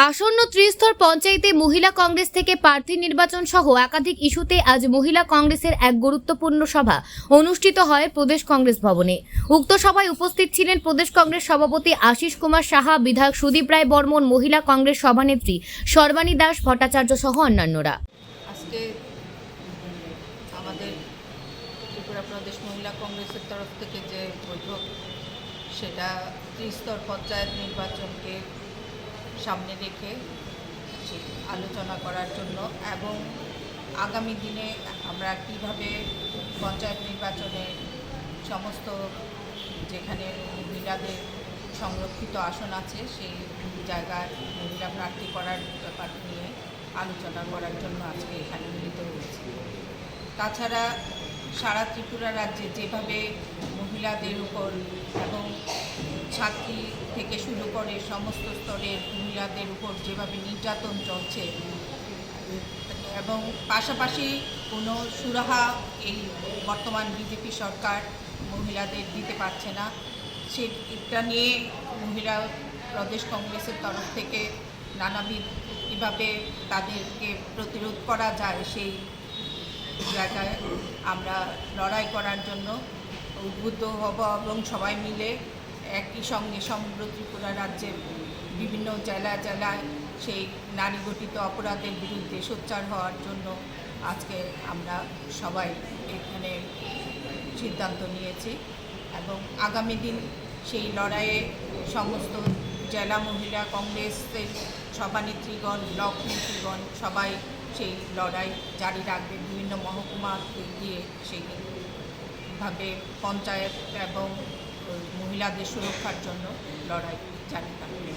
আসন্ন ত্রিস্তর পঞ্চায়েতে মহিলা কংগ্রেস থেকে প্রার্থী নির্বাচন সহ একাধিক ইস্যুতে আজ মহিলা কংগ্রেসের এক গুরুত্বপূর্ণ সভা অনুষ্ঠিত হয় প্রদেশ কংগ্রেস ভবনে। উক্ত সভায় উপস্থিত ছিলেন প্রদেশ কংগ্রেস সভাপতি আশিস কুমার সাহা, বিধায়ক সুদীপ রায় বর্মন, মহিলা কংগ্রেস সভানেত্রী সর্বাণী দাস ভট্টাচার্য সহ অন্যান্যরা। আজকে আমাদের ত্রিপুরা প্রদেশ মহিলা কংগ্রেসের তরফ থেকে যে বৈঠক, সেটা ত্রিস্তর পঞ্চায়েত নির্বাচনকে সামনে রেখে আলোচনা করার জন্য এবং আগামী দিনে আমরা কিভাবে পঞ্চায়েত নির্বাচনে সমস্ত যেখানে মহিলাদের সংরক্ষিত আসন আছে সেই জায়গায় মহিলা প্রার্থী করার ব্যাপার নিয়ে আলোচনা করার জন্য আজকে এখানে মিলিত হয়েছি। তাছাড়া সারা ত্রিপুরা রাজ্যে যেভাবে মহিলাদের উপর এবং ছাত্রী থেকে শুরু করে সমস্ত স্তরের মহিলাদের উপর যেভাবে নির্যাতন চলছে এবং পাশাপাশি কোনো সুরাহা এই বর্তমান বিজেপি সরকার মহিলাদের দিতে পারছে না, সেটা নিয়ে মহিলা প্রদেশ কংগ্রেসের তরফ থেকে নানাবিধ কীভাবে তাদেরকে প্রতিরোধ করা যায় সেই জায়গায় আমরা লড়াই করার জন্য উদ্বুদ্ধ হব এবং সবাই মিলে একই সঙ্গে সমগ্র ত্রিপুরা রাজ্যের বিভিন্ন জেলায় সেই নারী গঠিত অপরাধের বিরুদ্ধে সোচ্চার হওয়ার জন্য আজকে আমরা সবাই এখানে সিদ্ধান্ত নিয়েছি এবং আগামী দিন সেই লড়াইয়ে সমস্ত জেলা মহিলা কংগ্রেসের সভানেত্রীগণ, ব্লক নেত্রীগণ সবাই সেই লড়াই জারি রাখবে। বিভিন্ন মহকুমাকে গিয়ে সেইভাবে পঞ্চায়েত এবং মহিলাদের সুরক্ষার জন্য লড়াই জারি রাখবে।